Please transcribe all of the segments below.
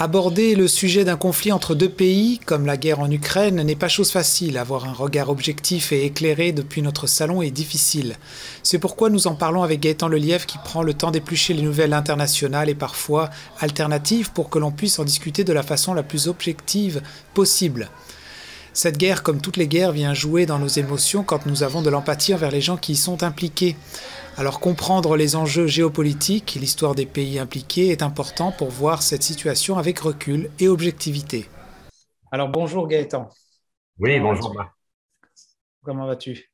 Aborder le sujet d'un conflit entre deux pays, comme la guerre en Ukraine, n'est pas chose facile. Avoir un regard objectif et éclairé depuis notre salon est difficile. C'est pourquoi nous en parlons avec Gaëtan Lelièvre qui prend le temps d'éplucher les nouvelles internationales et parfois alternatives pour que l'on puisse en discuter de la façon la plus objective possible. Cette guerre, comme toutes les guerres, vient jouer dans nos émotions quand nous avons de l'empathie envers les gens qui y sont impliqués. Alors comprendre les enjeux géopolitiques et l'histoire des pays impliqués est important pour voir cette situation avec recul et objectivité. Alors bonjour Gaëtan, Oui, comment bonjour, vas-tu? Marc. Comment vas-tu?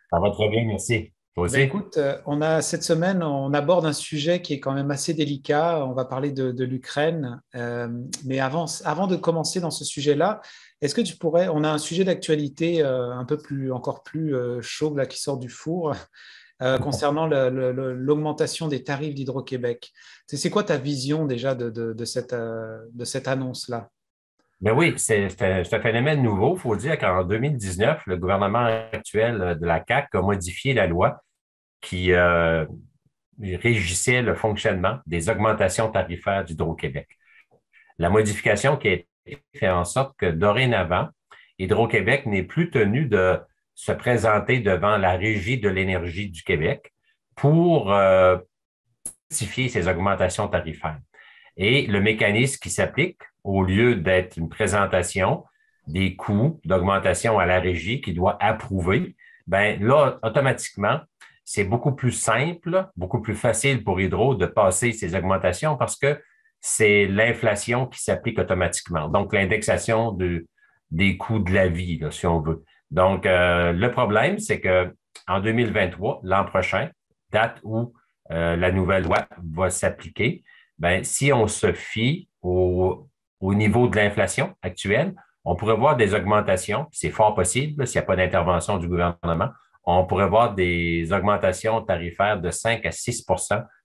Ça va très bien, merci. Toi Ben aussi? écoute, cette semaine, on aborde un sujet qui est quand même assez délicat. On va parler de l'Ukraine. Mais avant de commencer dans ce sujet-là, est-ce que tu pourrais, on a un sujet d'actualité un peu plus, encore plus chaud là, qui sort du four concernant l'augmentation des tarifs d'Hydro-Québec. C'est quoi ta vision déjà de cette annonce-là? Mais oui, c'est un phénomène nouveau. Il faut dire qu'en 2019, le gouvernement actuel de la CAQ a modifié la loi qui régissait le fonctionnement des augmentations tarifaires d'Hydro-Québec. La modification qui a été fait en sorte que dorénavant, Hydro-Québec n'est plus tenu de se présenter devant la Régie de l'énergie du Québec pour justifier ces augmentations tarifaires. Et le mécanisme qui s'applique, au lieu d'être une présentation des coûts d'augmentation à la régie qui doit approuver, ben là, automatiquement, c'est beaucoup plus simple, beaucoup plus facile pour Hydro de passer ces augmentations parce que c'est l'inflation qui s'applique automatiquement. Donc, l'indexation des coûts de la vie, là, si on veut. Donc, le problème, c'est que en 2023, l'an prochain, date où la nouvelle loi va s'appliquer, ben, si on se fie au niveau de l'inflation actuelle, on pourrait voir des augmentations, c'est fort possible, s'il n'y a pas d'intervention du gouvernement, on pourrait voir des augmentations tarifaires de 5 à 6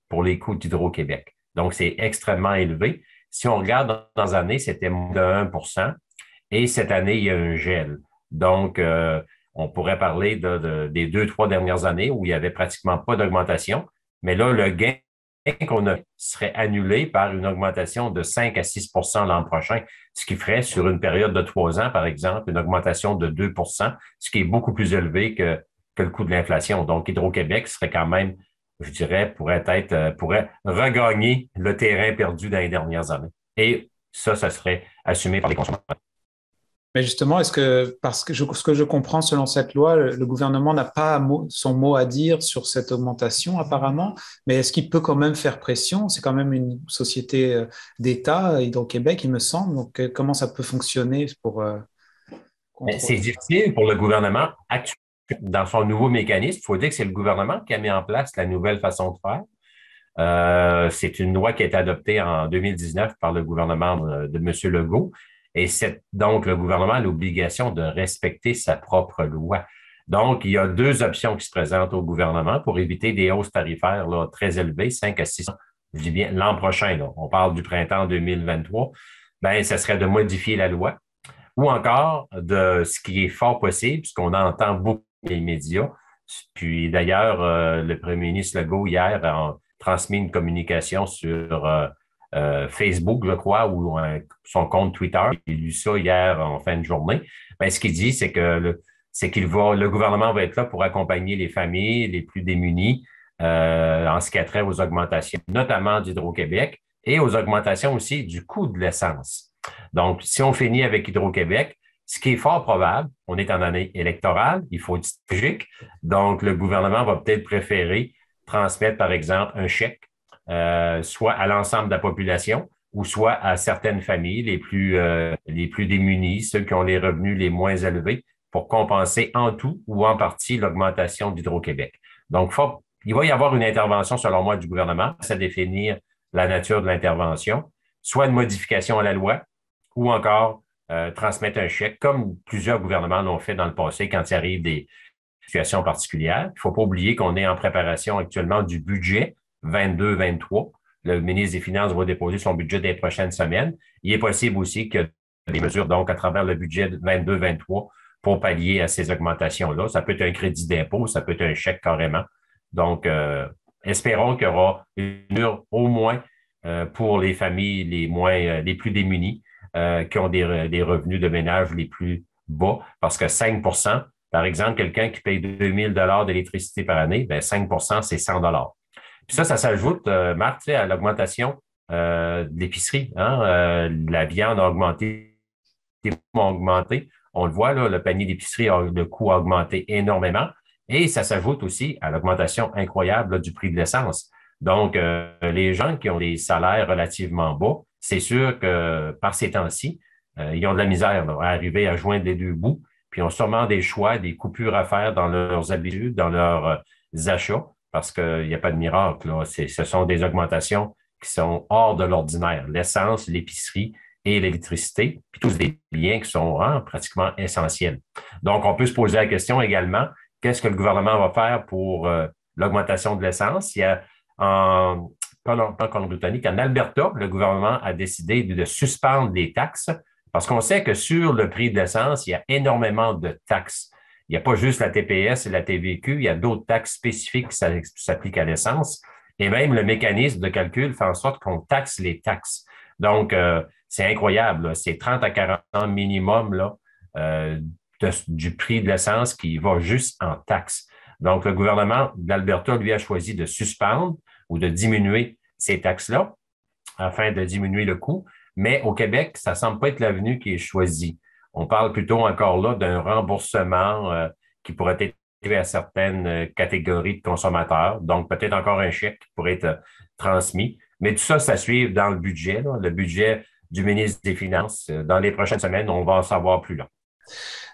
pour les coûts d'Hydro-Québec. Donc, c'est extrêmement élevé. Si on regarde dans les années, c'était moins de 1 et cette année, il y a un gel. Donc, on pourrait parler des 2, 3 dernières années où il n'y avait pratiquement pas d'augmentation, mais là, le gain qu'on a serait annulé par une augmentation de 5 à 6 l'an prochain, ce qui ferait sur une période de 3 ans, par exemple, une augmentation de 2 ce qui est beaucoup plus élevé que le coût de l'inflation. Donc, Hydro-Québec serait quand même, je dirais, pourrait regagner le terrain perdu dans les dernières années. Et ça serait assumé par les consommateurs. Mais justement, est-ce que, parce que ce que je comprends selon cette loi, le gouvernement n'a pas son mot à dire sur cette augmentation apparemment, mais est-ce qu'il peut quand même faire pression? C'est quand même une société d'État, Hydro-Québec, il me semble. Donc, comment ça peut fonctionner pour C'est contrôler ça? difficile pour le gouvernement actuel. Dans son nouveau mécanisme, il faut dire que c'est le gouvernement qui a mis en place la nouvelle façon de faire. C'est une loi qui a été adoptée en 2019 par le gouvernement de M. Legault. Et c'est donc le gouvernement a l'obligation de respecter sa propre loi. Donc, il y a deux options qui se présentent au gouvernement pour éviter des hausses tarifaires là, très élevées, 5 à 6, je dis bien l'an prochain, là, on parle du printemps 2023, ben, ce serait de modifier la loi ou encore de ce qui est fort possible, puisqu'on entend beaucoup les médias. Puis d'ailleurs, le premier ministre Legault, hier, a transmis une communication sur Facebook, je crois, ou son compte Twitter. J'ai lu ça hier en fin de journée. Ben, ce qu'il dit, c'est que le gouvernement va être là pour accompagner les familles les plus démunies en ce qui a trait aux augmentations, notamment d'Hydro-Québec et aux augmentations aussi du coût de l'essence. Donc, si on finit avec Hydro-Québec, ce qui est fort probable, on est en année électorale, il faut être stratégique. Donc, le gouvernement va peut-être préférer transmettre, par exemple, un chèque, soit à l'ensemble de la population ou soit à certaines familles les plus démunies, ceux qui ont les revenus les moins élevés, pour compenser en tout ou en partie l'augmentation d'Hydro-Québec. Donc, il va y avoir une intervention, selon moi, du gouvernement, à définir la nature de l'intervention, soit une modification à la loi, ou encore transmettre un chèque, comme plusieurs gouvernements l'ont fait dans le passé quand il arrive des situations particulières. Il ne faut pas oublier qu'on est en préparation actuellement du budget 22-23. Le ministre des Finances va déposer son budget des prochaines semaines. Il est possible aussi que des mesures, donc, à travers le budget 22-23 pour pallier à ces augmentations-là. Ça peut être un crédit d'impôt, ça peut être un chèque carrément. Donc, espérons qu'il y aura une mesure au moins pour les familles les plus démunies, qui ont des revenus de ménage les plus bas, parce que 5%, par exemple, quelqu'un qui paye 2 000 $ d'électricité par année, ben 5%, c'est 100 $. Puis ça s'ajoute, Marc, tu sais, à l'augmentation de l'épicerie. Hein? La viande a augmenté, les prix ont augmenté. On le voit, là, le panier d'épicerie, le coût a augmenté énormément. Et ça s'ajoute aussi à l'augmentation incroyable là, du prix de l'essence. Donc, les gens qui ont des salaires relativement bas, c'est sûr que par ces temps-ci, ils ont de la misère là, à arriver à joindre les deux bouts, puis ils ont sûrement des choix, des coupures à faire dans leurs habitudes, dans leurs achats, parce qu'il n'y a pas de miracle. Là. Ce sont des augmentations qui sont hors de l'ordinaire. L'essence, l'épicerie et l'électricité, puis tous des biens qui sont pratiquement essentiels. Donc, on peut se poser la question également, qu'est-ce que le gouvernement va faire pour l'augmentation de l'essence? Il y a pas en Colombie-Britannique, en Alberta, le gouvernement a décidé de suspendre les taxes parce qu'on sait que sur le prix de l'essence, il y a énormément de taxes. Il n'y a pas juste la TPS et la TVQ, il y a d'autres taxes spécifiques qui s'appliquent à l'essence. Et même le mécanisme de calcul fait en sorte qu'on taxe les taxes. Donc, c'est incroyable. Là. C'est 30 à 40 ans minimum là, du prix de l'essence qui va juste en taxes. Donc, le gouvernement de l'Alberta, lui, a choisi de suspendre ou de diminuer ces taxes-là afin de diminuer le coût. Mais au Québec, ça ne semble pas être l'avenue qui est choisie. On parle plutôt encore là d'un remboursement qui pourrait être fait à certaines catégories de consommateurs. Donc, peut-être encore un chèque qui pourrait être transmis. Mais tout ça, ça suit dans le budget, là, le budget du ministre des Finances. Dans les prochaines semaines, on va en savoir plus là.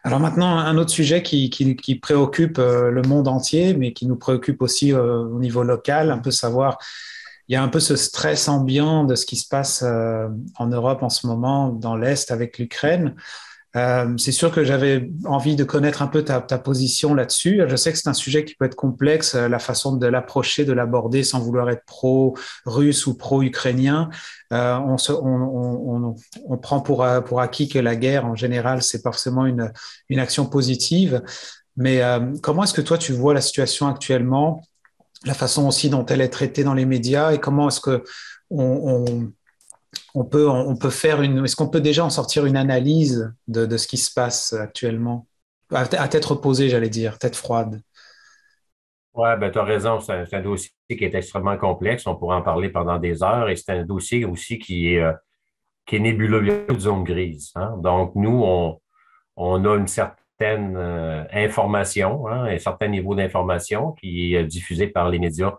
Alors maintenant, un autre sujet qui préoccupe le monde entier, mais qui nous préoccupe aussi au niveau local, un peu savoir, il y a un peu ce stress ambiant de ce qui se passe en Europe en ce moment, dans l'Est avec l'Ukraine. C'est sûr que j'avais envie de connaître un peu ta position là-dessus. Je sais que c'est un sujet qui peut être complexe, la façon de l'approcher, de l'aborder sans vouloir être pro-russe ou pro-ukrainien. On prend pour acquis que la guerre, en général, c'est forcément une action positive. Mais comment est-ce que toi, tu vois la situation actuellement, la façon aussi dont elle est traitée dans les médias et comment est-ce que on peut faire est-ce qu'on peut déjà en sortir une analyse de ce qui se passe actuellement? À tête reposée, j'allais dire, tête froide. Oui, ben, tu as raison. C'est un dossier qui est extrêmement complexe. On pourrait en parler pendant des heures et c'est un dossier aussi qui est nébuleux, il y a beaucoup de zones grises. Hein. Donc, nous, on a une certaine information, hein, un certain niveau d'information qui est diffusé par les médias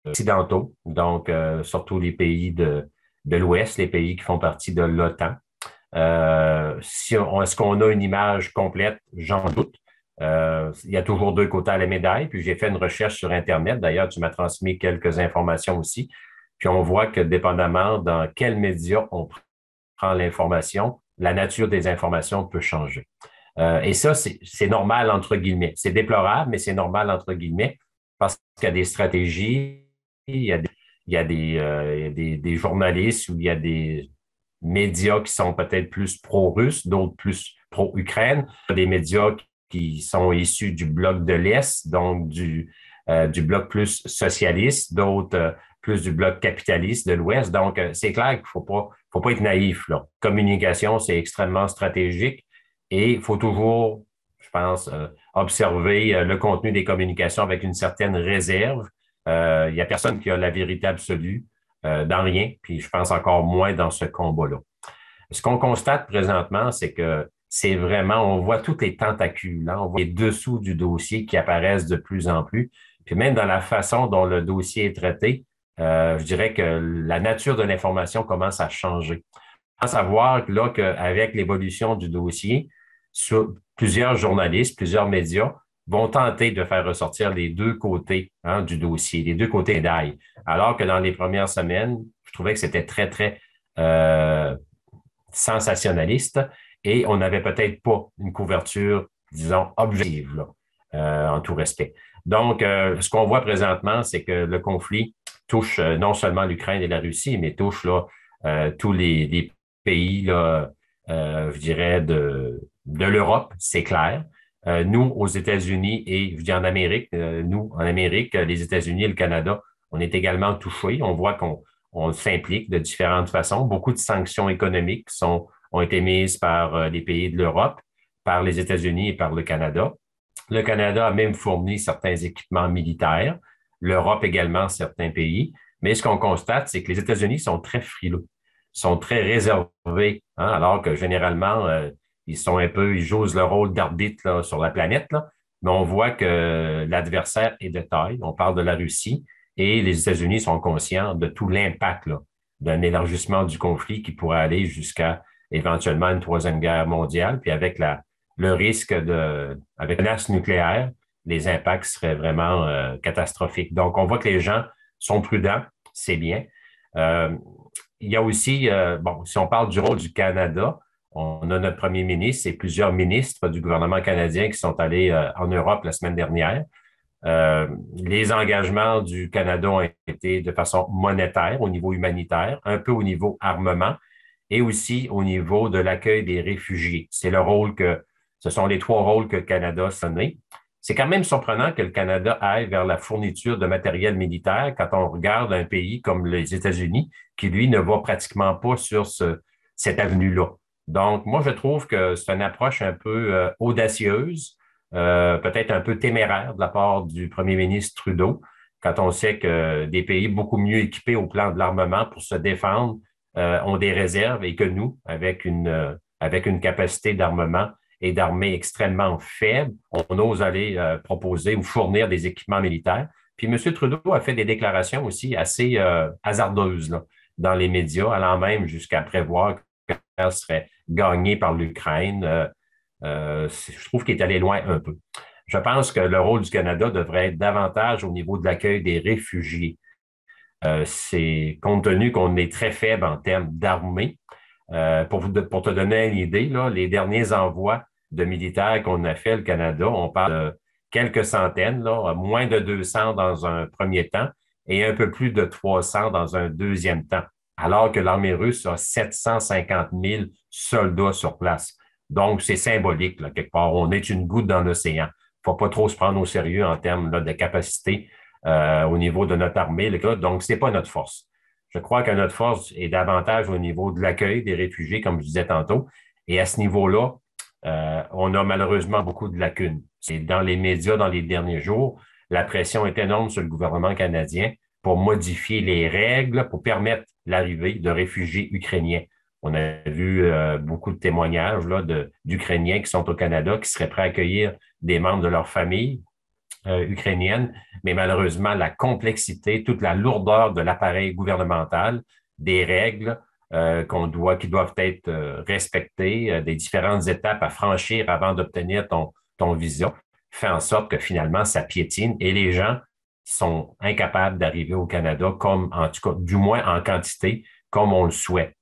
occidentaux, donc surtout les pays de l'Ouest, les pays qui font partie de l'OTAN. Est-ce qu'on a une image complète? J'en doute. Il y a toujours deux côtés à la médaille. Puis j'ai fait une recherche sur Internet. D'ailleurs, tu m'as transmis quelques informations aussi. Puis on voit que dépendamment dans quels médias on prend l'information, la nature des informations peut changer. Et ça, c'est normal, entre guillemets. C'est déplorable, mais c'est normal, entre guillemets, parce qu'il y a des stratégies, il y a des journalistes ou il y a des médias qui sont peut-être plus pro-russes, d'autres plus pro-Ukraine, des médias qui sont issus du bloc de l'Est, donc du bloc plus socialiste, d'autres plus du bloc capitaliste de l'Ouest. Donc, c'est clair qu'il faut pas être naïf, là. Communication, c'est extrêmement stratégique et il faut toujours, je pense, observer le contenu des communications avec une certaine réserve. Il y a personne qui a la vérité absolue dans rien, puis je pense encore moins dans ce combat-là. Ce qu'on constate présentement, c'est que c'est vraiment, on voit toutes les tentacules, hein, on voit les dessous du dossier qui apparaissent de plus en plus. Puis même dans la façon dont le dossier est traité, je dirais que la nature de l'information commence à changer. À savoir là qu'avec l'évolution du dossier, plusieurs journalistes, plusieurs médias vont tenter de faire ressortir les deux côtés du dossier, les deux côtés d'ail. Alors que dans les premières semaines, je trouvais que c'était très, très sensationnaliste et on n'avait peut-être pas une couverture, disons, objective, là, en tout respect. Donc, ce qu'on voit présentement, c'est que le conflit touche non seulement l'Ukraine et la Russie, mais touche là, tous les pays, là, je dirais, de l'Europe, c'est clair. Nous, aux États-Unis et je dis en Amérique, nous, en Amérique, les États-Unis et le Canada, On est également touché. On voit qu'on s'implique de différentes façons. Beaucoup de sanctions économiques ont été mises par les pays de l'Europe, par les États-Unis et par le Canada. Le Canada a même fourni certains équipements militaires, l'Europe également, certains pays. Mais ce qu'on constate, c'est que les États-Unis sont très frileux, sont très réservés, hein, alors que généralement, ils jouent le rôle d'arbitre là, sur la planète, là, mais on voit que l'adversaire est de taille. On parle de la Russie et les États-Unis sont conscients de tout l'impact là, d'un élargissement du conflit qui pourrait aller jusqu'à éventuellement une troisième guerre mondiale, puis avec le risque avec une menace nucléaire, les impacts seraient vraiment catastrophiques. Donc, on voit que les gens sont prudents, c'est bien. Euh, il y a aussi, bon, si on parle du rôle du Canada, on a notre premier ministre et plusieurs ministres du gouvernement canadien qui sont allés en Europe la semaine dernière. Les engagements du Canada ont été de façon monétaire au niveau humanitaire, un peu au niveau armement et aussi au niveau de l'accueil des réfugiés. Ce sont les trois rôles que le Canada a sonnés. C'est quand même surprenant que le Canada aille vers la fourniture de matériel militaire quand on regarde un pays comme les États-Unis, qui, lui, ne va pratiquement pas sur cette avenue-là. Donc, moi, je trouve que c'est une approche un peu audacieuse, peut-être un peu téméraire de la part du premier ministre Trudeau, quand on sait que des pays beaucoup mieux équipés au plan de l'armement pour se défendre ont des réserves et que nous, avec une capacité d'armement et d'armée extrêmement faible, on ose aller proposer ou fournir des équipements militaires. Puis M. Trudeau a fait des déclarations aussi assez hasardeuses là, dans les médias, allant même jusqu'à prévoir que la guerre serait gagnée par l'Ukraine. Je trouve qu'il est allé loin un peu. Je pense que le rôle du Canada devrait être davantage au niveau de l'accueil des réfugiés. C'est compte tenu qu'on est très faible en termes d'armée. Pour te donner une idée, là, les derniers envois de militaires qu'on a fait, le Canada, on parle de quelques centaines, là, moins de 200 dans un premier temps et un peu plus de 300 dans un deuxième temps, alors que l'armée russe a 750 000 soldats sur place. Donc, c'est symbolique, là, quelque part. On est une goutte dans l'océan. Il ne faut pas trop se prendre au sérieux en termes là, de capacité au niveau de notre armée. Là. Donc, ce n'est pas notre force. Je crois que notre force est davantage au niveau de l'accueil des réfugiés, comme je disais tantôt. Et à ce niveau-là, on a malheureusement beaucoup de lacunes. C'est dans les médias, dans les derniers jours, la pression est énorme sur le gouvernement canadien pour modifier les règles pour permettre l'arrivée de réfugiés ukrainiens. On a vu beaucoup de témoignages là, d'Ukrainiens qui sont au Canada, qui seraient prêts à accueillir des membres de leur famille ukrainienne, mais malheureusement, la complexité, toute la lourdeur de l'appareil gouvernemental, des règles qui doivent être respectées, des différentes étapes à franchir avant d'obtenir ton visa, fait en sorte que finalement, ça piétine et les gens sont incapables d'arriver au Canada comme, en tout cas, du moins en quantité, comme on le souhaite.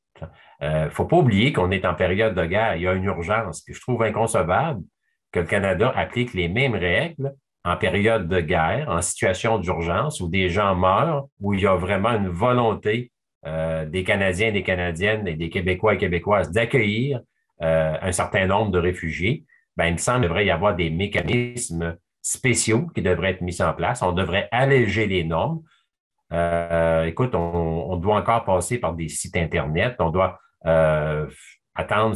Faut pas oublier qu'on est en période de guerre. Il y a une urgence. Puis je trouve inconcevable que le Canada applique les mêmes règles en période de guerre, en situation d'urgence, où des gens meurent, où il y a vraiment une volonté des Canadiens, des Canadiennes et des Québécois et Québécoises d'accueillir un certain nombre de réfugiés, ben, il me semble qu'il devrait y avoir des mécanismes spéciaux qui devraient être mis en place. On devrait alléger les normes. Écoute, on doit encore passer par des sites Internet. On doit attendre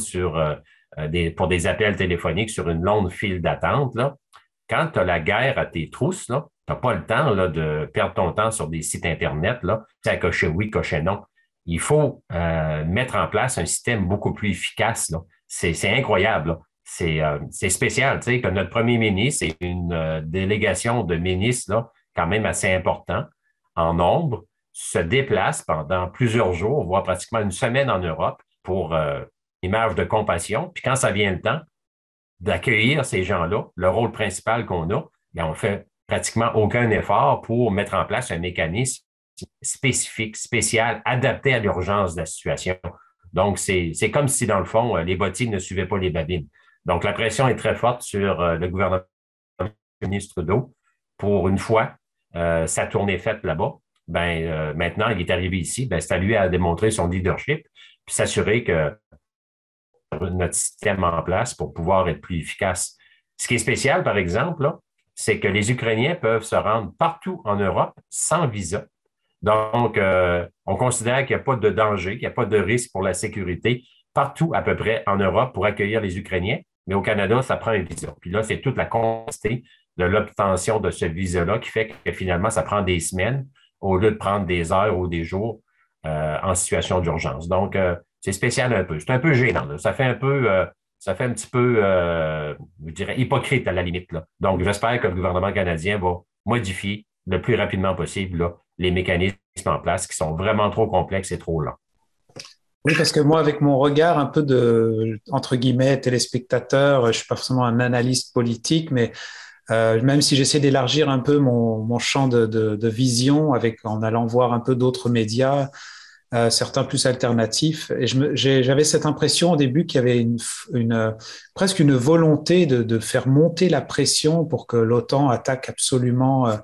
pour des appels téléphoniques sur une longue file d'attente, là. Quand tu as la guerre à tes trousses, tu n'as pas le temps là, de perdre ton temps sur des sites Internet, là, à cocher oui, cocher non. Il faut mettre en place un système beaucoup plus efficace. Là. C'est incroyable. Là. C'est spécial, tu sais, que notre premier ministre et une délégation de ministres, là, quand même assez important en nombre, se déplacent pendant plusieurs jours, voire pratiquement une semaine en Europe pour image de compassion. Puis quand ça vient le temps, d'accueillir ces gens-là, le rôle principal qu'on a, bien, on fait pratiquement aucun effort pour mettre en place un mécanisme spécifique, spécial, adapté à l'urgence de la situation. Donc, c'est comme si, dans le fond, les bottines ne suivaient pas les babines. Donc, la pression est très forte sur le gouvernement du ministre Trudeau. Pour une fois, sa tournée faite là-bas, maintenant, il est arrivé ici, c'est à lui à démontrer son leadership, puis s'assurer que notre système en place pour pouvoir être plus efficace. Ce qui est spécial, par exemple, là, c'est que les Ukrainiens peuvent se rendre partout en Europe sans visa. Donc, on considère qu'il n'y a pas de danger, qu'il n'y a pas de risque pour la sécurité partout à peu près en Europe pour accueillir les Ukrainiens. Mais au Canada, ça prend un visa. Puis là, c'est toute la complexité de l'obtention de ce visa-là qui fait que finalement, ça prend des semaines au lieu de prendre des heures ou des jours en situation d'urgence. Donc, c'est spécial un peu. C'est un peu gênant, là. Ça fait un peu, ça fait un petit peu, je dirais, hypocrite à la limite, là. Donc, j'espère que le gouvernement canadien va modifier le plus rapidement possible là, les mécanismes en place qui sont vraiment trop complexes et trop lents. Oui, parce que moi, avec mon regard un peu de, entre guillemets, téléspectateur, je suis pas forcément un analyste politique, mais même si j'essaie d'élargir un peu mon champ de vision en allant voir un peu d'autres médias, certains plus alternatifs. Et j'avais cette impression au début qu'il y avait presque une volonté de faire monter la pression pour que l'OTAN attaque absolument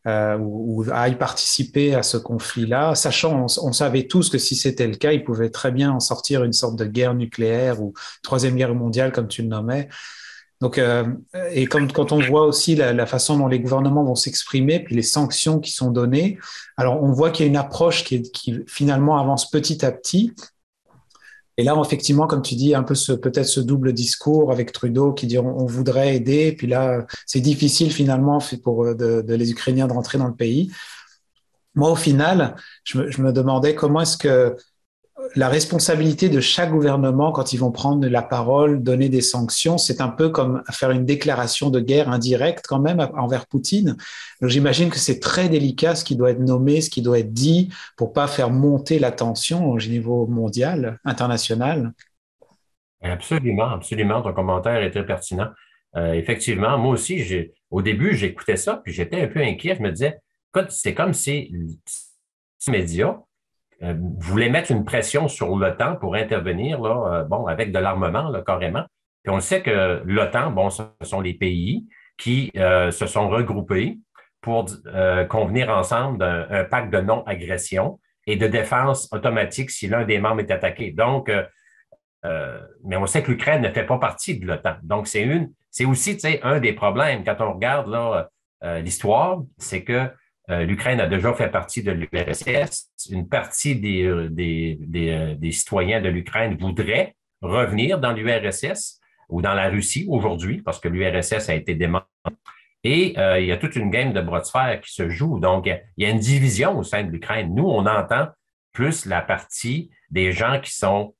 ou aille participer à ce conflit-là, sachant, on savait tous que si c'était le cas, il pouvait très bien en sortir une sorte de guerre nucléaire ou troisième guerre mondiale, comme tu le nommais. Donc, et quand on voit aussi la façon dont les gouvernements vont s'exprimer, puis les sanctions qui sont données, alors on voit qu'il y a une approche qui finalement avance petit à petit. Et là, effectivement, comme tu dis, un peu peut-être ce double discours avec Trudeau qui dit on voudrait aider, puis là, c'est difficile finalement pour de les Ukrainiens de rentrer dans le pays. Moi, au final, je me demandais comment est-ce que la responsabilité de chaque gouvernement, quand ils vont prendre la parole, donner des sanctions, c'est un peu comme faire une déclaration de guerre indirecte quand même envers Poutine. Donc j'imagine que c'est très délicat ce qui doit être nommé, ce qui doit être dit pour pas faire monter la tension au niveau mondial, international. Absolument, absolument. Ton commentaire est très pertinent. Effectivement, moi aussi, au début, j'écoutais ça, puis j'étais un peu inquiet. Je me disais, écoute, c'est comme si les médias voulait mettre une pression sur l'OTAN pour intervenir là, bon, avec de l'armement là, carrément. Puis on sait que l'OTAN, bon, ce sont les pays qui se sont regroupés pour convenir ensemble d'un pacte de non-agression et de défense automatique si l'un des membres est attaqué. Donc, mais on sait que l'Ukraine ne fait pas partie de l'OTAN. Donc, c'est aussi, tu sais, un des problèmes quand on regarde là l'histoire, c'est que l'Ukraine a déjà fait partie de l'URSS. Une partie des citoyens de l'Ukraine voudraient revenir dans l'URSS ou dans la Russie aujourd'hui, parce que l'URSS a été démantelée. Et il y a toute une game de bras de fer qui se joue. Donc, il y a une division au sein de l'Ukraine. Nous, on entend plus la partie des gens qui sont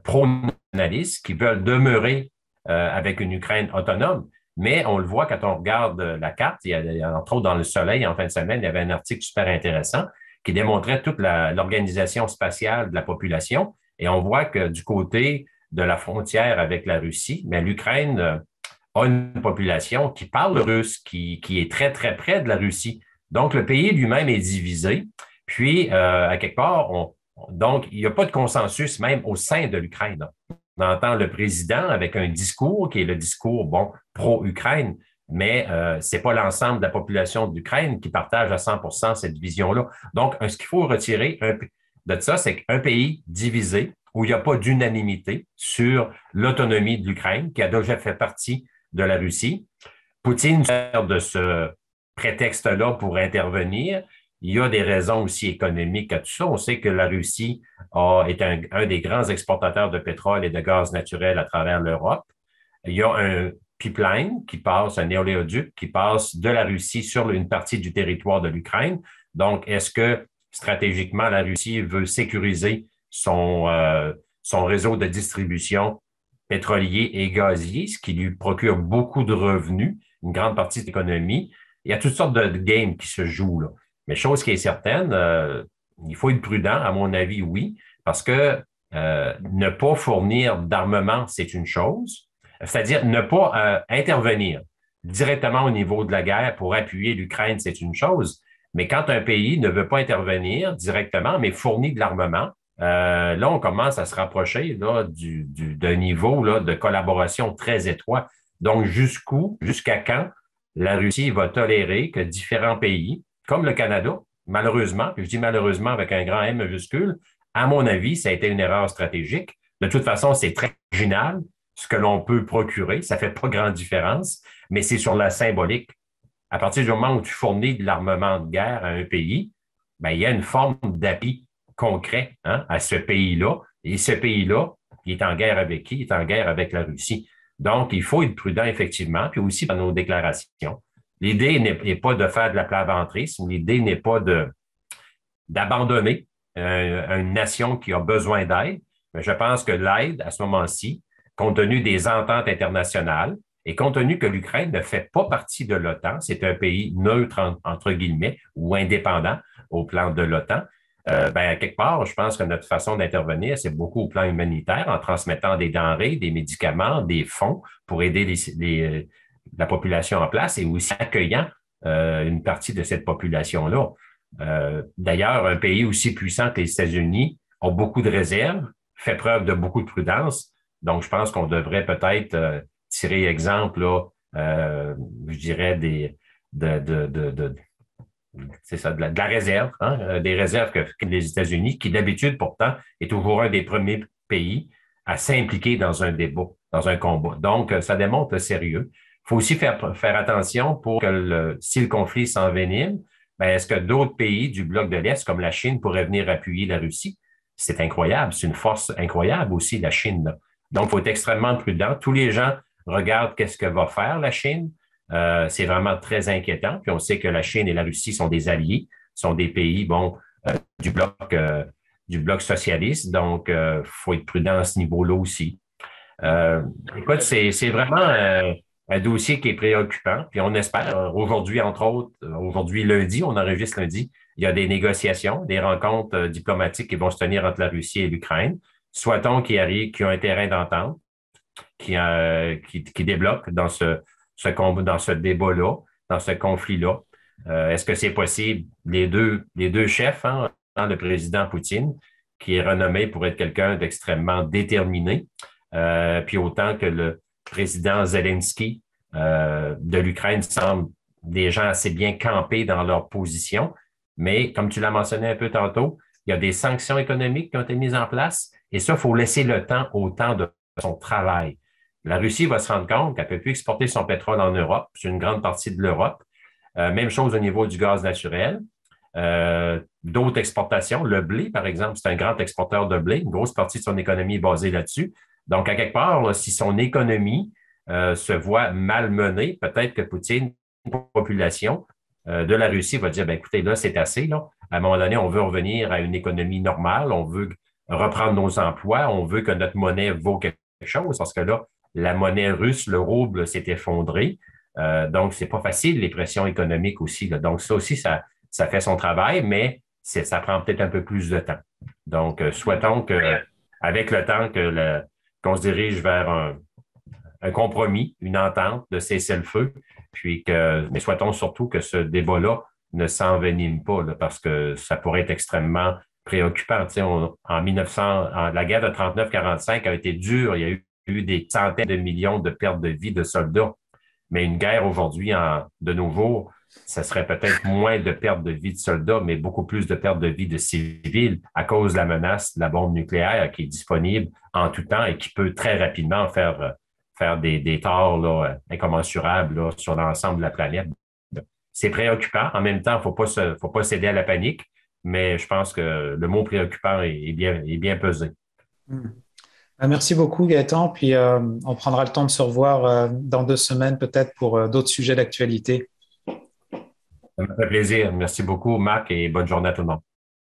pro-nationalistes, qui veulent demeurer avec une Ukraine autonome. Mais on le voit quand on regarde la carte, il y a entre autres dans Le Soleil, en fin de semaine, il y avait un article super intéressant qui démontrait toute l'organisation spatiale de la population. Et on voit que du côté de la frontière avec la Russie, mais l'Ukraine a une population qui parle russe, qui est très, très près de la Russie. Donc, le pays lui-même est divisé. Puis, à quelque part, donc, il n'y a pas de consensus même au sein de l'Ukraine. On entend le président avec un discours qui est le discours, bon, pro-Ukraine, mais c'est pas l'ensemble de la population d'Ukraine qui partage à 100% cette vision-là. Donc, ce qu'il faut retirer de ça, c'est qu'un pays divisé, où il n'y a pas d'unanimité sur l'autonomie de l'Ukraine, qui a déjà fait partie de la Russie. Poutine sert de ce prétexte-là pour intervenir. Il y a des raisons aussi économiques à tout ça. On sait que la Russie est un des grands exportateurs de pétrole et de gaz naturel à travers l'Europe. Il y a un pipeline qui passe, un éoléoduc qui passe de la Russie sur une partie du territoire de l'Ukraine. Donc, est-ce que stratégiquement, la Russie veut sécuriser son réseau de distribution pétrolier et gazier, ce qui lui procure beaucoup de revenus, une grande partie de l'économie? Il y a toutes sortes de games qui se jouent là. Mais chose qui est certaine, il faut être prudent, à mon avis, oui, parce que ne pas fournir d'armement, c'est une chose, c'est-à-dire ne pas intervenir directement au niveau de la guerre pour appuyer l'Ukraine, c'est une chose, mais quand un pays ne veut pas intervenir directement, mais fournit de l'armement, là, on commence à se rapprocher là, d'un niveau là, de collaboration très étroit. Donc, jusqu'à quand la Russie va tolérer que différents pays, comme le Canada, malheureusement, puis je dis malheureusement avec un grand M majuscule, à mon avis, ça a été une erreur stratégique. De toute façon, c'est très marginal ce que l'on peut procurer. Ça fait pas grande différence, mais c'est sur la symbolique. À partir du moment où tu fournis de l'armement de guerre à un pays, ben, il y a une forme d'appui concret, hein, à ce pays-là. Et ce pays-là, il est en guerre avec qui? Il est en guerre avec la Russie. Donc, il faut être prudent, effectivement, puis aussi dans nos déclarations. L'idée n'est pas de faire de la plaventrisme, l'idée n'est pas d'abandonner une nation qui a besoin d'aide, mais je pense que l'aide, à ce moment-ci, compte tenu des ententes internationales et compte tenu que l'Ukraine ne fait pas partie de l'OTAN, c'est un pays neutre, entre guillemets, ou indépendant au plan de l'OTAN, ben, à quelque part, je pense que notre façon d'intervenir, c'est beaucoup au plan humanitaire, en transmettant des denrées, des médicaments, des fonds pour aider la population en place et aussi accueillant une partie de cette population-là. D'ailleurs, un pays aussi puissant que les États-Unis a beaucoup de réserves, fait preuve de beaucoup de prudence. Donc, je pense qu'on devrait peut-être tirer exemple, là, je dirais, c'est ça, de la réserve, hein, des réserves que les États-Unis, qui d'habitude pourtant est toujours un des premiers pays à s'impliquer dans un débat, dans un combat. Donc, ça démontre le sérieux. Il faut aussi faire attention pour que si le conflit s'envenime, ben, est-ce que d'autres pays du bloc de l'Est, comme la Chine, pourraient venir appuyer la Russie? C'est incroyable, c'est une force incroyable aussi, la Chine, là. Donc, il faut être extrêmement prudent. Tous les gens regardent qu'est-ce que va faire la Chine. C'est vraiment très inquiétant. Puis on sait que la Chine et la Russie sont des alliés, sont des pays, bon, du bloc socialiste. Donc, il faut être prudent à ce niveau-là aussi. Écoute, c'est vraiment un dossier qui est préoccupant. Puis on espère, aujourd'hui, entre autres, aujourd'hui lundi, on enregistre lundi, il y a des négociations, des rencontres diplomatiques qui vont se tenir entre la Russie et l'Ukraine. Soit-on qu'il arrive, qu'il y a un terrain d'entente qui débloque dans dans ce débat-là, dans ce conflit-là. Est-ce que c'est possible? Les deux chefs, hein, le président Poutine, qui est renommé pour être quelqu'un d'extrêmement déterminé, puis autant que le président Zelensky de l'Ukraine semble des gens assez bien campés dans leur position. Mais comme tu l'as mentionné un peu tantôt, il y a des sanctions économiques qui ont été mises en place et ça, il faut laisser le temps au temps de son travail. La Russie va se rendre compte qu'elle ne peut plus exporter son pétrole en Europe, c'est une grande partie de l'Europe. Même chose au niveau du gaz naturel. D'autres exportations, le blé, par exemple, c'est un grand exporteur de blé. Une grosse partie de son économie est basée là-dessus. Donc, à quelque part, là, si son économie se voit malmenée, peut-être que Poutine, la population de la Russie va dire, ben, écoutez, là, c'est assez. Là. À un moment donné, on veut revenir à une économie normale, on veut reprendre nos emplois, on veut que notre monnaie vaut quelque chose, parce que là, la monnaie russe, le rouble, s'est effondré. Donc, c'est pas facile, les pressions économiques aussi. Là. Donc, ça aussi, ça fait son travail, mais ça prend peut-être un peu plus de temps. Donc, souhaitons que, avec le temps, qu'on se dirige vers un compromis, une entente de cessez-le-feu, mais souhaitons surtout que ce débat-là ne s'envenime pas, là, parce que ça pourrait être extrêmement préoccupant. Tu sais, la guerre de 39-45 a été dure. Il y a eu des centaines de millions de pertes de vie de soldats. Mais une guerre aujourd'hui, de nos jours, ça serait peut-être moins de pertes de vie de soldats, mais beaucoup plus de pertes de vie de civils à cause de la menace de la bombe nucléaire qui est disponible en tout temps et qui peut très rapidement faire des torts là, incommensurables là, sur l'ensemble de la planète. C'est préoccupant. En même temps, faut pas céder à la panique, mais je pense que le mot préoccupant est bien pesé. Merci beaucoup, Gaëtan. Puis on prendra le temps de se revoir dans 2 semaines, peut-être pour d'autres sujets d'actualité. Ça me fait plaisir. Merci beaucoup, Marc, et bonne journée à tout le monde.